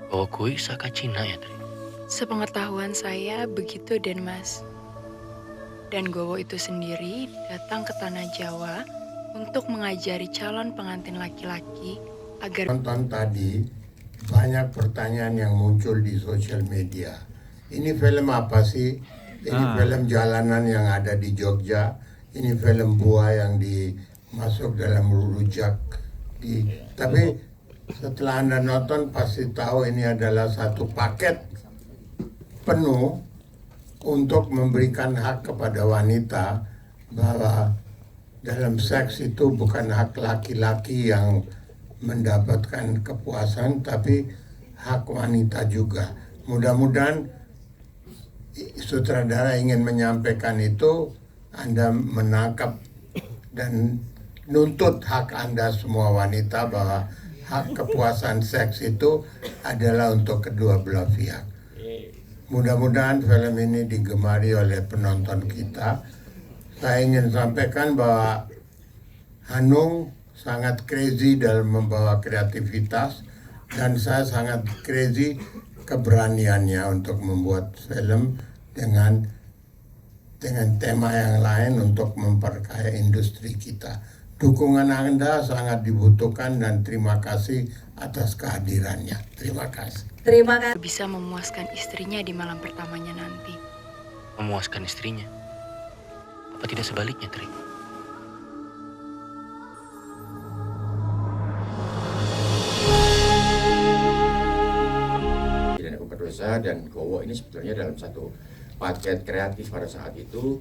Bawa kuis Saka Cina ya, Tri? Sepengetahuan saya begitu Den Mas. Dan Gowo itu sendiri datang ke Tanah Jawa untuk mengajari calon pengantin laki-laki agar Nonton tadi banyak pertanyaan yang muncul di sosial media. Ini film apa sih? Ini film jalanan yang ada di Jogja. Ini film buah yang dimasuk dalam rujak. Tapi setelah Anda nonton pasti tahu ini adalah satu paket penuh untuk memberikan hak kepada wanita bahwa dalam seks itu bukan hak laki-laki yang mendapatkan kepuasan, tapi hak wanita juga. Mudah-mudahan sutradara ingin menyampaikan itu, Anda menangkap dan nuntut hak Anda semua wanita bahwa hak kepuasan seks itu adalah untuk kedua belah pihak. Mudah-mudahan film ini digemari oleh penonton kita. Saya ingin sampaikan bahwa Hanung sangat crazy dalam membawa kreativitas dan saya sangat crazy keberaniannya untuk membuat film dengan tema yang lain untuk memperkaya industri kita. Dukungan Anda sangat dibutuhkan dan terima kasih atas kehadirannya. Terima kasih. Terima kasih. bisa memuaskan istrinya di malam pertamanya nanti. Memuaskan istrinya. Apa tidak sebaliknya, Tri? Pidana Pemerdosa dan Gowo ini sebetulnya dalam satu paket kreatif pada saat itu,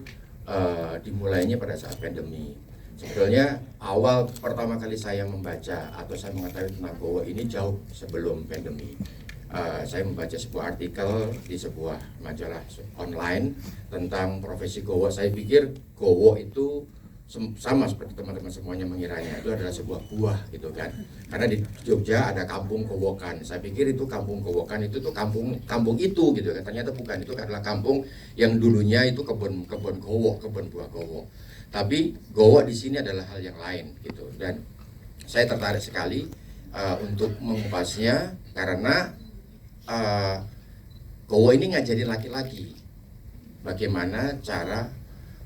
dimulainya pada saat pandemi. Sebetulnya awal pertama kali saya membaca atau saya mengetahui tentang Gowo ini jauh sebelum pandemi. Saya membaca sebuah artikel di sebuah majalah online tentang profesi Gowo. Saya pikir Gowo itu sama seperti teman-teman semuanya mengiranya, itu adalah sebuah buah gitu kan. Karena di Jogja ada kampung Gowokan. Saya pikir itu kampung Gowokan itu tuh kampung itu gitu kan. Ternyata bukan, itu adalah kampung yang dulunya itu kebun gowo, kebun buah gowo. Tapi gowo di sini adalah hal yang lain gitu. Dan saya tertarik sekali untuk mengupasnya karena gowo ini ngajarin laki-laki bagaimana cara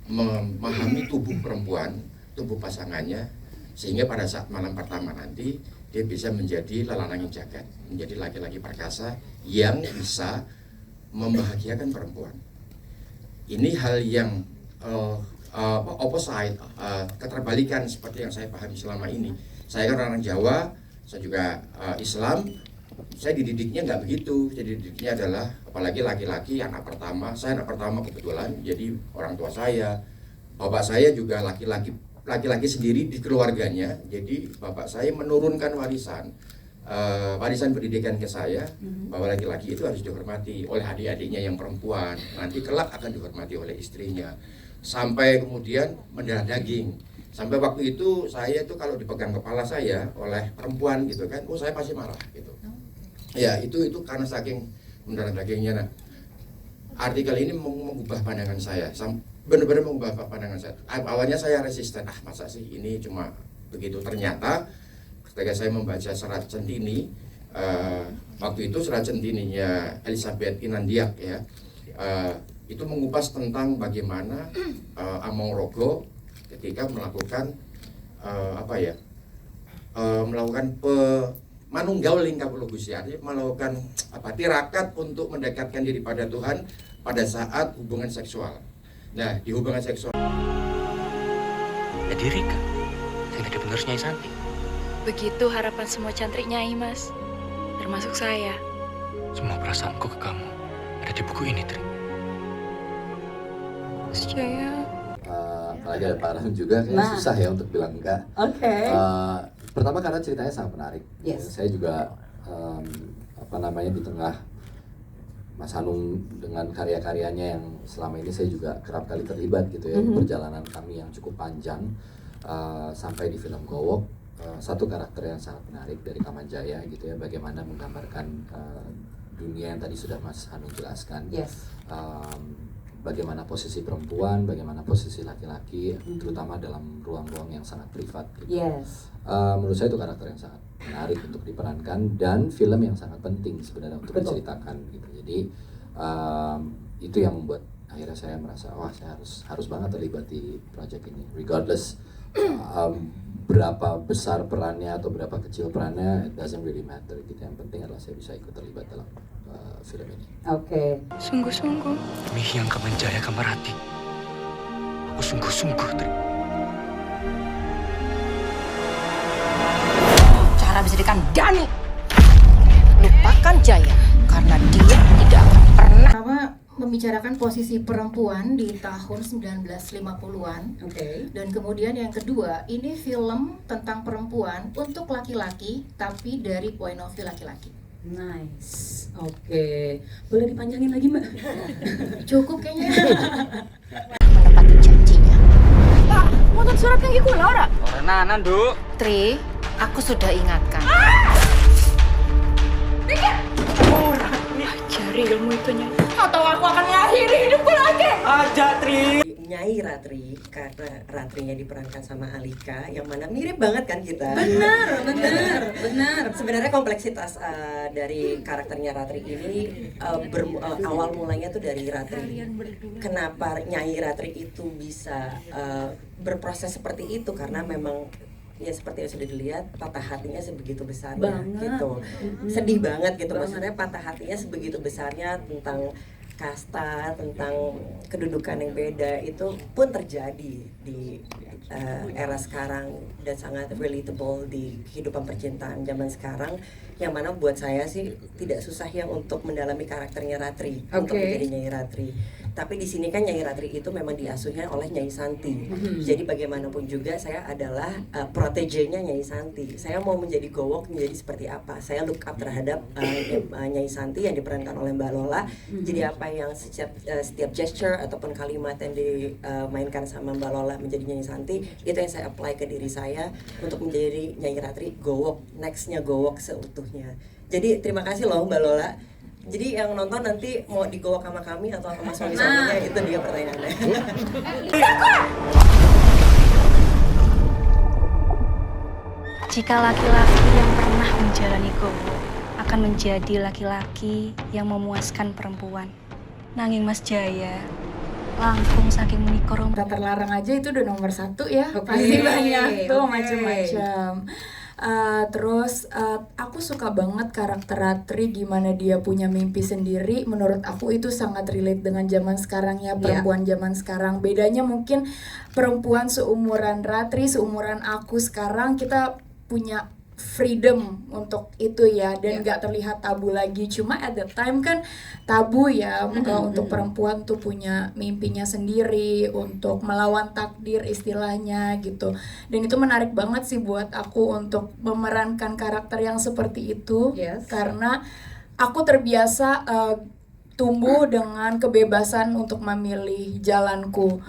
memahami tubuh perempuan, tubuh pasangannya, sehingga pada saat malam pertama nanti dia bisa menjadi lelanang yang jagat, menjadi laki-laki perkasa yang bisa membahagiakan perempuan. Ini hal yang opposite, keterbalikan seperti yang saya pahami selama ini. Saya kan orang Jawa, saya juga Islam. Saya dididiknya nggak begitu. Jadi dididiknya adalah apalagi laki-laki anak pertama. Saya anak pertama kebetulan. Jadi orang tua saya, bapak saya juga laki-laki sendiri di keluarganya. Jadi bapak saya menurunkan warisan pendidikan ke saya bahwa laki-laki itu harus dihormati oleh adik-adiknya yang perempuan. Nanti kelak akan dihormati oleh istrinya. Sampai kemudian mendarah daging. Sampai waktu itu saya itu kalau dipegang kepala saya oleh perempuan gitu kan, saya pasti marah gitu. Ya itu karena saking mendarah dagingnya. Nah, artikel ini mengubah pandangan saya, benar-benar mengubah pandangan saya. Awalnya saya resisten, masa sih ini cuma begitu. Ternyata ketika saya membaca Serat Centini, waktu itu Serat Centininya Elizabeth Inandiak ya, itu mengupas tentang bagaimana Among-Rogo ketika melakukan melakukan manunggal lingkap Gusti, artinya melakukan tirakat untuk mendekatkan diri pada Tuhan pada saat hubungan seksual. Nah, di hubungan seksual Jadi Rika, yang tadi bener Nyai Santi. Begitu harapan semua cantriknya Mas, termasuk saya. Semua perasaanku ke kamu ada di buku ini, Tri. Mas Jaya. Apalagi ada Pak Ram juga, kayaknya susah ya untuk bilang enggak. Oke. Pertama karena ceritanya sangat menarik. Yes. Saya juga di tengah Mas Hanung dengan karya-karyanya yang selama ini saya juga kerap kali terlibat gitu ya, perjalanan kami yang cukup panjang sampai di film Gowo. Satu karakter yang sangat menarik dari Kamanjaya gitu ya, bagaimana menggambarkan dunia yang tadi sudah Mas Hanung jelaskan. Yes. bagaimana posisi perempuan, bagaimana posisi laki-laki, terutama dalam ruang-ruang yang sangat privat gitu. Yes. Menurut saya itu karakter yang sangat menarik untuk diperankan dan film yang sangat penting sebenarnya untuk Betul. diceritakan gitu. Jadi itu yang membuat akhirnya saya merasa wah saya harus banget terlibat di project ini, regardless berapa besar perannya atau berapa kecil perannya, it doesn't really matter gitu. Yang penting adalah saya bisa ikut terlibat dalam film ini. Oke. Sungguh-sungguh. Demi Hyang Kemenjaya Kamarati, aku sungguh-sungguh, Tri. Cara bisa dikandani. Lupakan Jaya, karena dia tidak akan pernah. Pertama, membicarakan posisi perempuan di tahun 1950-an. Oke. Dan kemudian yang kedua, ini film tentang perempuan untuk laki-laki, tapi dari point of view laki-laki. Nice. Oke. Boleh dipanjangin lagi, Mbak? Cukup kayaknya. Menepati janjinya. Wonten surat yang iku ora? Orenanan, Duk. Tri, aku sudah ingatkan. Cari ilmu itu Nyai. Atau aku akan mengakhiri hidupku lagi. Nyai Ratri, karena Ratrinya diperankan sama Alika, yang mana mirip banget kan kita. Benar. Sebenarnya kompleksitas dari karakternya Ratri ini awal mulanya tuh dari Ratri. Kenapa Nyai Ratri itu bisa berproses seperti itu? Karena memang ya seperti yang sudah dilihat, patah hatinya sebegitu besarnya gitu. Sedih banget gitu, maksudnya patah hatinya sebegitu besarnya tentang kasta, tentang kedudukan yang beda, itu pun terjadi di era sekarang dan sangat relatable di kehidupan percintaan zaman sekarang, yang mana buat saya sih tidak susah ya untuk mendalami karakternya Ratri untuk menjadi Nyai Ratri. Tapi di sini kan Nyai Ratri itu memang diasuhnya oleh Nyai Santi. Jadi bagaimanapun juga saya adalah protegenya Nyai Santi. Saya mau menjadi Gowok menjadi seperti apa? Saya look up terhadap Nyai Santi yang diperankan oleh Mbak Lola. Jadi apa yang setiap gesture ataupun kalimat yang dimainkan sama Mbak Lola menjadi Nyai Santi, itu yang saya apply ke diri saya untuk menjadi Nyai Ratri Gowok, nextnya Gowok seutuhnya. Jadi terima kasih loh Mbak Lola. Jadi yang nonton nanti mau digowok sama kami atau sama suami-suaminya, itu dia pertanyaannya. Jika laki-laki yang pernah menjalani gowo akan menjadi laki-laki yang memuaskan perempuan. Nanging Mas Jaya, langkung saking menikah Kata terlarang aja itu udah nomor 1 ya. Pasti banyak tuh macam-macam. Terus aku suka banget karakter Ratri, gimana dia punya mimpi sendiri. Menurut aku itu sangat relate dengan zaman sekarang ya, perempuan zaman sekarang. Bedanya mungkin perempuan seumuran Ratri, seumuran aku sekarang, kita punya freedom untuk itu ya, dan nggak terlihat tabu lagi. Cuma at the time kan tabu ya, untuk perempuan tuh punya mimpinya sendiri, untuk melawan takdir istilahnya gitu. Dan itu menarik banget sih buat aku untuk memerankan karakter yang seperti itu. Karena aku terbiasa tumbuh dengan kebebasan untuk memilih jalanku.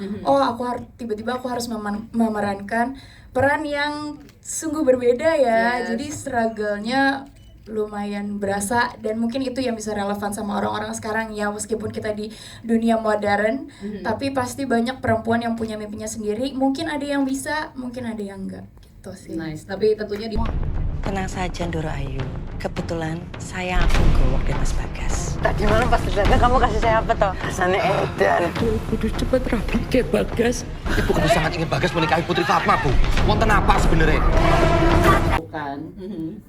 Tiba-tiba aku harus memerankan peran yang sungguh berbeda ya. Jadi struggle-nya lumayan berasa, dan mungkin itu yang bisa relevan sama orang-orang sekarang ya, meskipun kita di dunia modern, tapi pasti banyak perempuan yang punya mimpinya sendiri. Mungkin ada yang bisa, mungkin ada yang enggak gitu sih. Nice, tapi tentunya di... Tenang saja Ndoro Ayu, kebetulan saya akan gowok di Mas Bagas. Tadi malam pas datang kamu kasih saya apa toh? Rasanya edan. Kudu cepet rapi ke Bagas. Ibu kudu sangat ingin Bagas menikahi Putri Fatma, Bu. Wonten apa sebenarnya? Bukan.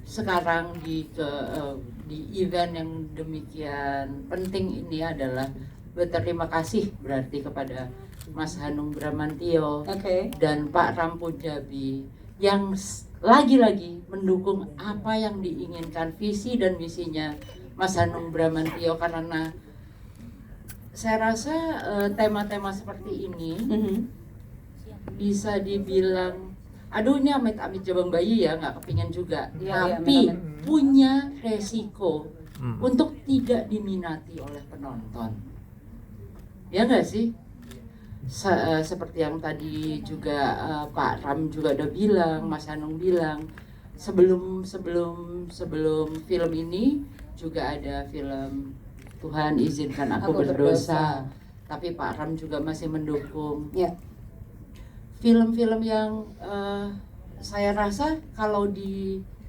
Sekarang di event yang demikian penting ini adalah berterima kasih berarti kepada Mas Hanung Bramantio dan Pak Ram Punjabi yang lagi-lagi mendukung apa yang diinginkan visi dan misinya Mas Hanung Bramantio, karena saya rasa tema-tema seperti ini bisa dibilang, aduh ini amit-amit jabang bayi ya, nggak kepingin juga, tapi punya resiko untuk tidak diminati oleh penonton, ya nggak sih? Seperti yang tadi juga Pak Ram juga udah bilang, Mas Hanung bilang, sebelum film ini juga ada film Tuhan Izinkan Aku Berdosa. tapi Pak Ram juga masih mendukung. Ya. Film-film yang saya rasa kalau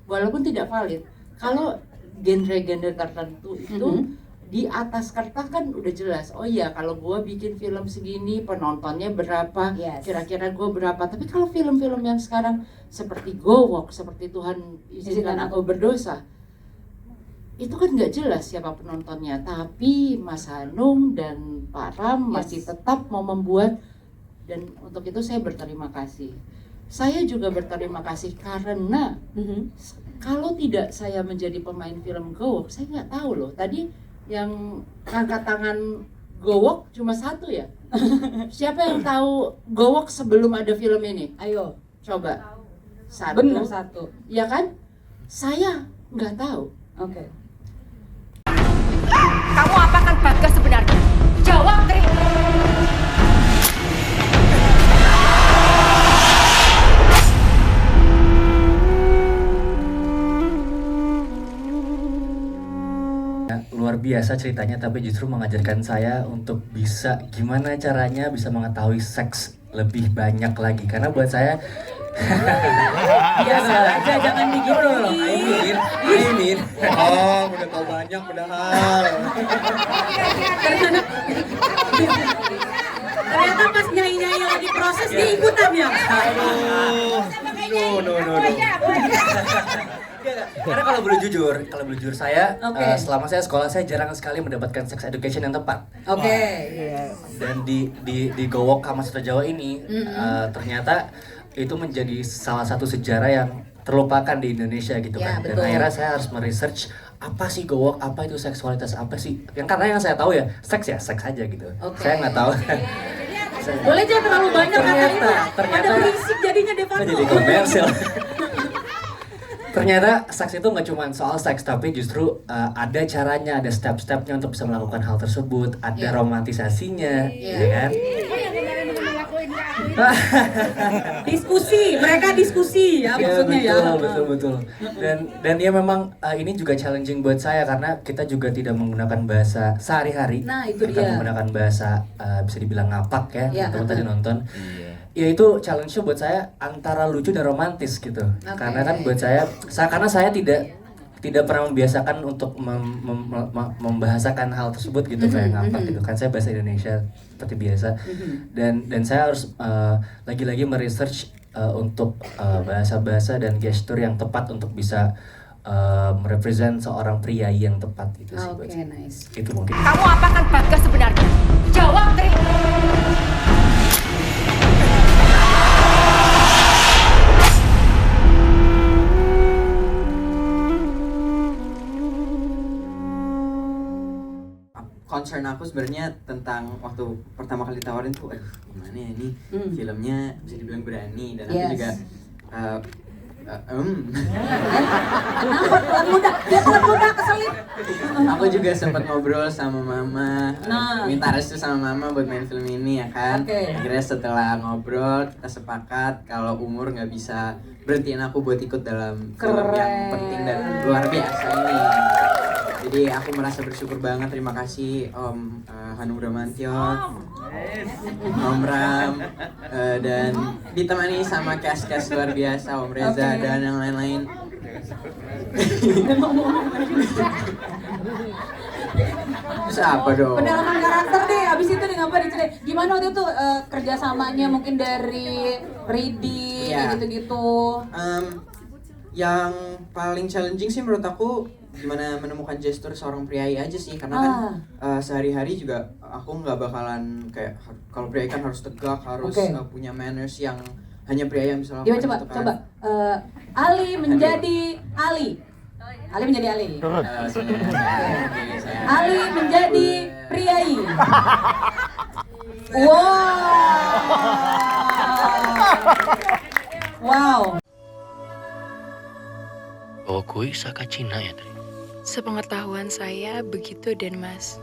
walaupun tidak valid, kalau genre-genre tertentu itu di atas kertas kan udah jelas. Oh iya, kalau gue bikin film segini penontonnya berapa, kira-kira gue berapa. Tapi kalau film-film yang sekarang seperti Gowok, seperti Tuhan izinkan aku berdosa, itu kan nggak jelas siapa penontonnya. Tapi Mas Hanung dan Pak Ram masih tetap mau membuat, dan untuk itu saya berterima kasih. Saya juga berterima kasih karena kalau tidak saya menjadi pemain film Gowok, saya nggak tahu loh. Tadi yang angkat tangan Gowok cuma satu ya. Siapa yang tahu Gowok sebelum ada film ini? Ayo, coba. Satu. Benar satu. Ya kan? Saya nggak tahu. Oke. Kamu apakan Bagas sebenarnya? Jawab, Tri. Luar biasa ceritanya, tapi justru mengajarkan saya untuk bisa gimana caranya bisa mengetahui seks lebih banyak lagi. Karena buat saya biasa aja, jangan digituin. Aimin. Oh, udah tahu banyak padahal. Ternyata pas nyanyi-nyanyi lagi proses dia ikutan ya. No. Karena kalau boleh jujur saya selama saya sekolah saya jarang sekali mendapatkan sex education yang tepat. Dan di Gowok Kama Sutra Jawa ini ternyata itu menjadi salah satu sejarah yang terlupakan di Indonesia gitu kan. Dan akhirnya saya harus meresearch apa sih Gowok, apa itu seksualitas, apa sih? Karena yang saya tahu ya seks aja gitu. Saya nggak tahu. Boleh jangan terlalu banyak ternyata pada berisik jadinya Devano. Jadi komersial. Ternyata seks itu nggak cuma soal seks, tapi justru ada caranya, ada step-stepnya untuk bisa melakukan hal tersebut, ada romantisasinya, ya kan? Mereka diskusi ya maksudnya ya. Betul. Dan ya memang ini juga challenging buat saya karena kita juga tidak menggunakan bahasa sehari-hari. Nah, itu kita dia. menggunakan bahasa bisa dibilang ngapak ya, teman-teman tadi nonton. Ya itu challenge buat saya antara lucu dan romantis gitu. Karena kan buat saya karena saya tidak pernah membiasakan untuk membahasakan hal tersebut gitu kayak ngapak gitu kan. Saya bahasa Indonesia seperti biasa. Dan saya harus lagi-lagi meresearch untuk bahasa-bahasa dan gestur yang tepat untuk bisa merepresent seorang priai yang tepat itu sih. Oke, nice. Itu mungkin. Kamu apakan Bagas sebenarnya? Jawab, Tri. Concern aku sebenarnya tentang waktu pertama kali ditawarin tuh, gimana ya ini filmnya bisa dibilang berani dan aku juga Kenapa telat muda keselip? Aku juga sempat ngobrol sama mama, minta restu sama mama buat main film ini ya kan. Akhirnya setelah ngobrol kita sepakat kalau umur nggak bisa berhentiin aku buat ikut dalam film yang penting dan luar biasa ini. Jadi aku merasa bersyukur banget, terima kasih Om Hanung Bramantyo, Om Ram, dan ditemani sama cast-cast luar biasa, Om Reza dan yang lain-lain. Terus apa dong? Pendalaman karakter deh, abis itu nih ngapa diceritain gimana waktu itu kerjasamanya mungkin dari reading gitu-gitu. Yang paling challenging sih menurut aku gimana menemukan gestur seorang priai aja sih, karena kan sehari-hari juga aku nggak bakalan kayak kalau priai kan harus tegak, harus punya manners yang hanya priai yang bisa lakukan. Coba Ali menjadi Ali. Ali menjadi Ali. Ali menjadi priai. Wow. Oh, kui saka Cina ya, Tri? Sepengetahuan saya begitu, Den Mas.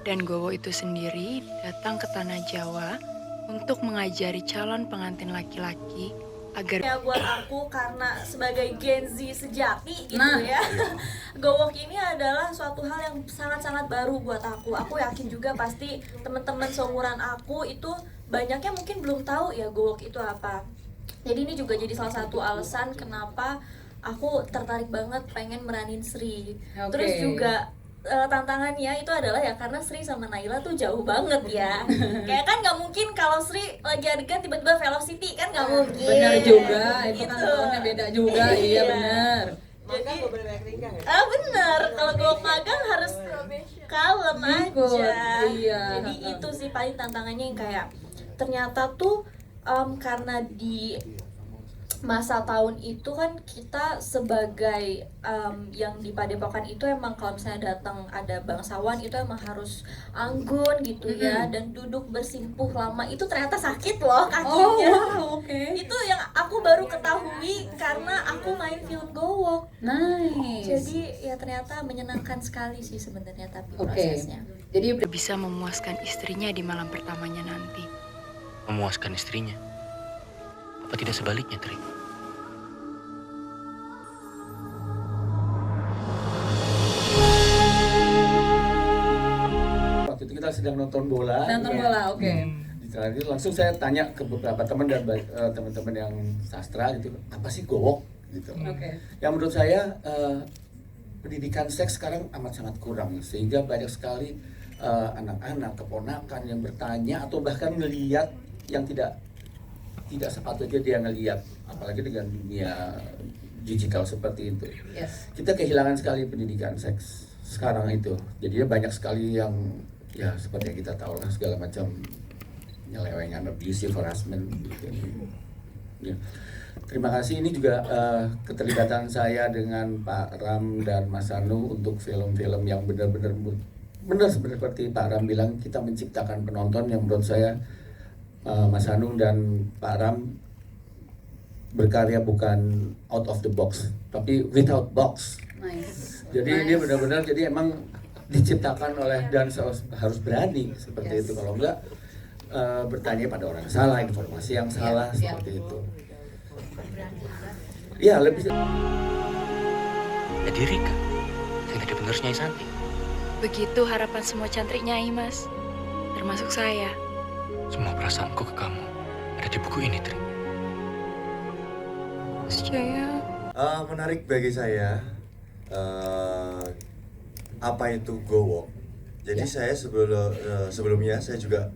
Dan Gowo itu sendiri datang ke tanah Jawa untuk mengajari calon pengantin laki-laki agar ya buat aku karena sebagai Gen Z sejati gitu Nah. ya. Gowok ini adalah suatu hal yang sangat-sangat baru buat aku. Aku yakin juga pasti teman-teman seumuran aku itu banyaknya mungkin belum tahu ya Gowok itu apa. Jadi ini juga jadi salah satu alasan kenapa aku tertarik banget pengen meranin Sri. Oke. Terus juga tantangannya itu adalah ya karena Sri sama Naila tuh jauh banget ya. Kayak kan nggak mungkin kalau Sri lagi adegan tiba-tiba Velocity kan nggak mungkin. Benar juga, itu kan Gitu. tonnya beda juga, iya benar. Jadi bener, kalau gue magang harus kalem Ikut, aja. iya. Jadi itu sih paling tantangannya yang kayak ternyata tuh karena di masa tahun itu kan kita sebagai yang di Padepokan itu emang kalau misalnya datang ada bangsawan itu emang harus anggun gitu ya, dan duduk bersimpuh lama itu ternyata sakit loh kakinya. Oh, wow, oke. Itu yang aku baru ketahui karena aku main film Gowok. Nice. Jadi ya ternyata menyenangkan sekali sih sebenarnya tapi Oke. prosesnya. jadi bisa memuaskan istrinya di malam pertamanya nanti. Memuaskan istrinya. Apa tidak sebaliknya, Tri? Waktu itu kita sedang nonton bola. Nonton bola, oke. Di terakhir itu langsung saya tanya ke beberapa teman dan teman-teman yang sastra gitu, apa sih Gowok gitu. Oke. Yang menurut saya pendidikan seks sekarang amat sangat kurang, sehingga banyak sekali anak-anak keponakan yang bertanya atau bahkan melihat yang tidak sepatutnya dia ngelihat, apalagi dengan dunia digital seperti itu. Yes. Kita kehilangan sekali pendidikan seks sekarang itu. Jadinya banyak sekali yang ya seperti yang kita tahu lah, segala macam nyelewengan, abusive harassment gitu. Ya. Terima kasih, ini juga keterlibatan saya dengan Pak Ram dan Mas Anu untuk film-film yang benar seperti Pak Ram bilang, kita menciptakan penonton yang menurut saya Mas Anu dan Pak Ram berkarya bukan out of the box, tapi without box. Nice. Jadi Nice. dia benar-benar jadi emang diciptakan oleh dan harus berani seperti itu. Kalau enggak bertanya pada orang yang salah, informasi yang salah seperti itu. Ya lebih. Ya diri kan? Yang tadi bener Nyai Santi. Begitu harapan semua cantrik Nyai, Mas. Termasuk saya. Semua perasaanku ke kamu ada di buku ini, Tri. Mas Jaya. Menarik bagi saya apa itu Gowok. Jadi saya sebelumnya saya juga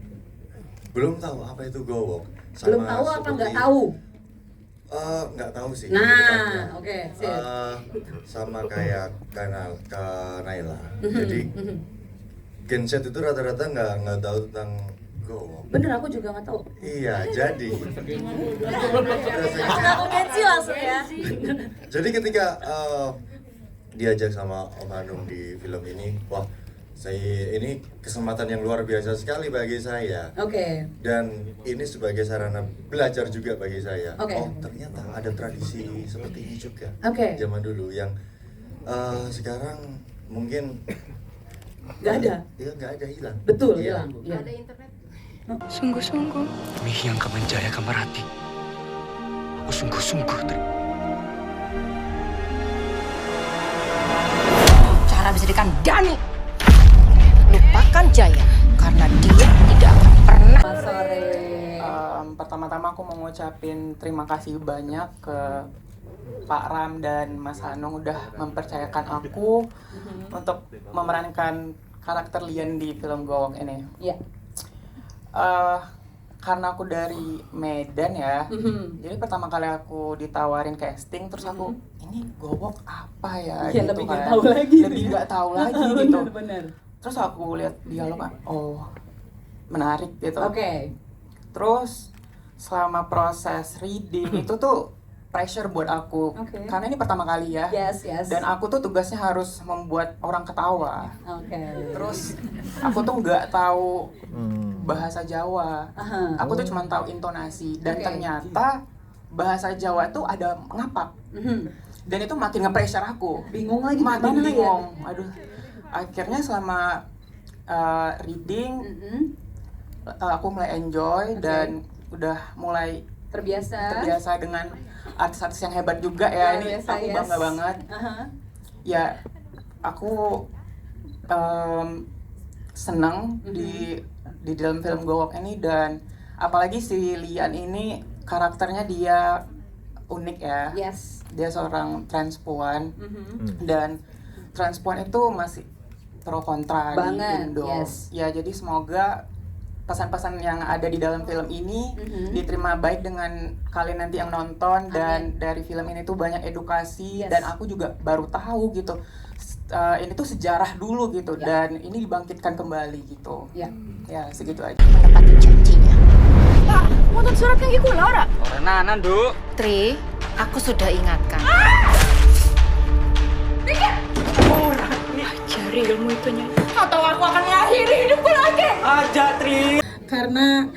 belum tahu apa itu Gowok. Belum tahu apa nggak tahu? Nggak tahu sih. Nah, oke. Sama kayak Naila. Jadi Gen Z itu rata-rata nggak tahu tentang Gowok. Bener, aku juga nggak tahu. Iya, jadi. Aku gengsi langsung ya. Jadi ketika diajak sama Om Hanung di film ini, wah, ini kesempatan yang luar biasa sekali bagi saya. Oke. Dan ini sebagai sarana belajar juga bagi saya. Oke. Oh, ternyata ada tradisi seperti ini juga. Oke. Zaman dulu yang sekarang mungkin Nggak ada. Iya, nggak ada, hilang. Betul, Iya. hilang. Iya. Ada internet. Sungguh-sungguh. Demi yang Kemenjaya Kamarati. Aku sungguh-sungguh, Tri. Cara bisa dikandani. Lupakan Jaya karena dia tidak akan pernah. Pertama-tama aku mau ngucapin terima kasih banyak ke Pak Ram dan Mas Hanung udah mempercayakan aku untuk memerankan karakter Lian di film Gowok ini. Iya. Karena aku dari Medan ya, jadi pertama kali aku ditawarin casting, terus aku ini Gowok apa ya? Iya, gitu lebih kan. nggak tahu lagi. Lebih nggak tahu lagi gitu. Bener. Terus aku lihat dialog, oh menarik gitu. Oke. Terus selama proses reading itu tuh pressure buat aku, karena ini pertama kali ya. Yes. Dan aku tuh tugasnya harus membuat orang ketawa. Oke. Terus aku tuh nggak tahu bahasa Jawa. Aku tuh cuma tahu intonasi dan Oke. ternyata bahasa Jawa tuh ada ngapak. Dan itu makin nge-pressure aku. Bingung lagi Makin gimana ya? bingung. Aduh. Akhirnya selama reading aku mulai enjoy dan udah mulai terbiasa dengan artis-artis yang hebat juga ya. Ini aku bangga banget. Ya, aku senang di dalam film Go Walk ini, dan apalagi si Lian ini karakternya dia unik ya. Dia seorang transpuan dan transpuan itu masih pro kontra di Indo. Ya, jadi semoga pesan-pesan yang ada di dalam film ini diterima baik dengan kalian nanti yang nonton. Dan dari film ini tuh banyak edukasi, dan aku juga baru tahu gitu ini tuh sejarah dulu gitu, dan ini dibangkitkan kembali gitu. Ya segitu aja. Menepati janjinya. Pak, motor surat yang iku ora? Ora Nduk. Tri, aku sudah ingatkan. Cari ilmu itu nya. Atau aku akan mengakhiri hidupku lagi. Aja Tri. Karena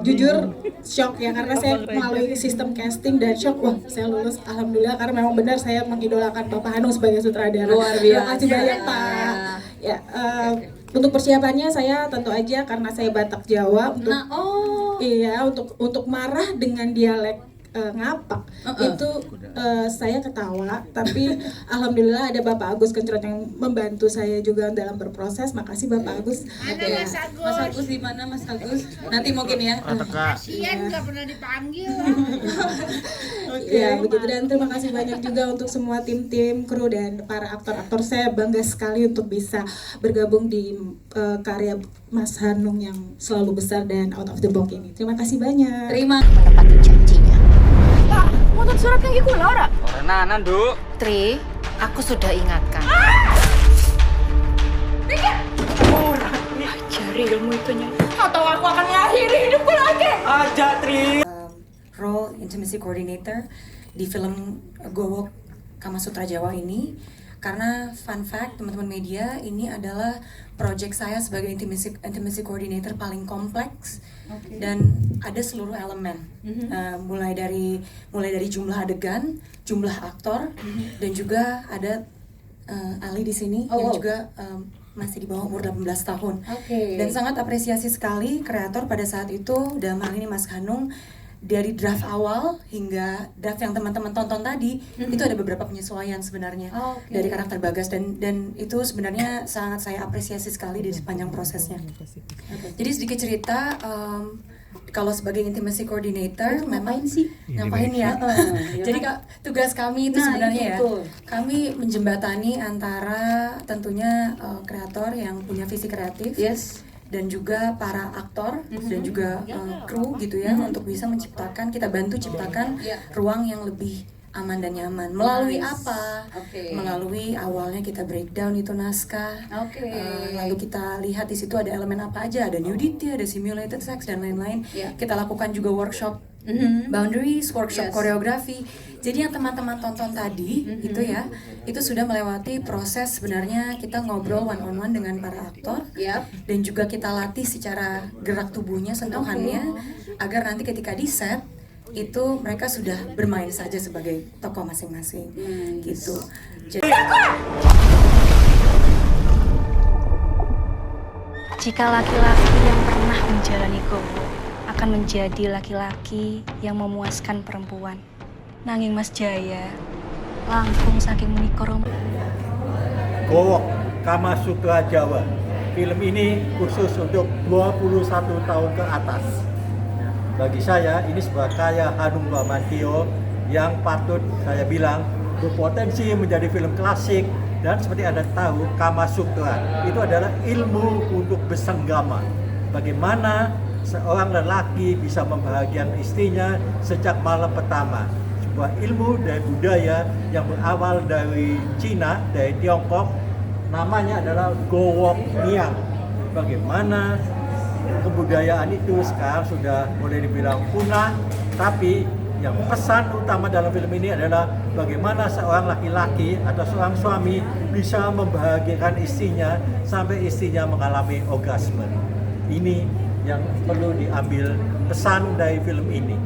jujur shock ya, karena saya melalui sistem casting dan shock, wah saya lulus alhamdulillah, karena memang benar saya mengidolakan Bapak Hanung sebagai sutradara. Luar biasa. Terima kasih banyak Pak. Ya, untuk persiapannya saya tentu aja karena saya Batak Jawa untuk iya untuk marah dengan dialek ngapak itu saya ketawa, tapi alhamdulillah ada Bapak Agus Kencrot yang membantu saya juga dalam berproses. Makasih Bapak Agus. Ada Mas Agus di mana Mas Agus? Nanti mungkin ya. Kasian nggak pernah dipanggil. Ya begitu, dan terima kasih banyak juga untuk semua tim-tim, kru dan para aktor-aktor. Saya bangga sekali untuk bisa bergabung di karya Mas Hanung yang selalu besar dan out of the box ini. Terima kasih banyak. Menepati janjinya. Pak, motor surat yang iku ora? Ora Nduk. Tri, aku sudah ingatkan. Cari ilmu itu nya. Atau aku akan mengakhiri hidupku lagi. Aja Tri. Role intimacy coordinator di film Go Walk Kama Sutra Jawa ini, karena fun fact teman-teman media, ini adalah project saya sebagai intimacy coordinator paling kompleks dan ada seluruh elemen, mulai dari jumlah adegan, jumlah aktor, dan juga ada Ali di sini yang juga masih di bawah umur 18 tahun. Dan sangat apresiasi sekali kreator pada saat itu, dalam hal ini Mas Hanung. Dari draft awal hingga draft yang teman-teman tonton tadi, itu ada beberapa penyesuaian sebenarnya dari karakter Bagas, dan itu sebenarnya sangat saya apresiasi sekali di sepanjang prosesnya. Jadi sedikit cerita, kalau sebagai intimacy coordinator memang ngapain ya? Jadi tugas kami itu sebenarnya kami menjembatani antara tentunya kreator yang punya visi kreatif, dan juga para aktor dan juga kru gitu ya, untuk bisa menciptakan, kita bantu ciptakan ruang yang lebih aman dan nyaman. Melalui apa? Melalui awalnya kita breakdown itu naskah, lalu kita lihat di situ ada elemen apa aja, ada nudity, ada simulated sex dan lain-lain. Kita lakukan juga workshop boundaries, workshop koreografi. Jadi yang teman-teman tonton tadi itu ya, itu sudah melewati proses sebenarnya kita ngobrol one on one dengan para aktor, dan juga kita latih secara gerak tubuhnya, sentuhannya, agar nanti ketika di set itu mereka sudah bermain saja sebagai tokoh masing-masing gitu. Jadi jika laki-laki yang pernah menjalani gowo akan menjadi laki-laki yang memuaskan perempuan, nanging Mas Jaya langkung saking menikah. Go Walk Kama Sutra Jawa, film ini khusus untuk 21 tahun ke atas. Bagi saya ini sebuah karya Hanung Bramantyo yang patut saya bilang berpotensi menjadi film klasik. Dan seperti Anda tahu, Kama Sutra itu adalah ilmu untuk bersenggama. Bagaimana seorang lelaki bisa membahagiakan istrinya sejak malam pertama. Sebuah ilmu dari budaya yang berawal dari Cina, dari Tiongkok, namanya adalah Go Walk Niang. Bagaimana kebudayaan itu sekarang sudah boleh dibilang punah, tapi yang pesan utama dalam film ini adalah bagaimana seorang laki-laki atau seorang suami bisa membahagiakan istrinya sampai istrinya mengalami orgasme. Ini yang perlu diambil pesan dari film ini.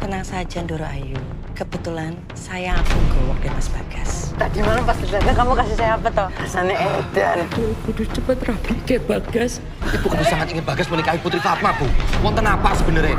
Tenang, saja Ndoro Ayu. Kebetulan saya akun gowok di Mas Bagas. Tadi malam pas dijaga kamu kasih saya apa toh? Rasanya edan. Kudu cepet rapi ke Bagas. Ibu kudu sangat ingin Bagas menikahi Putri Fatma, Bu. Wonten apa sebenarnya?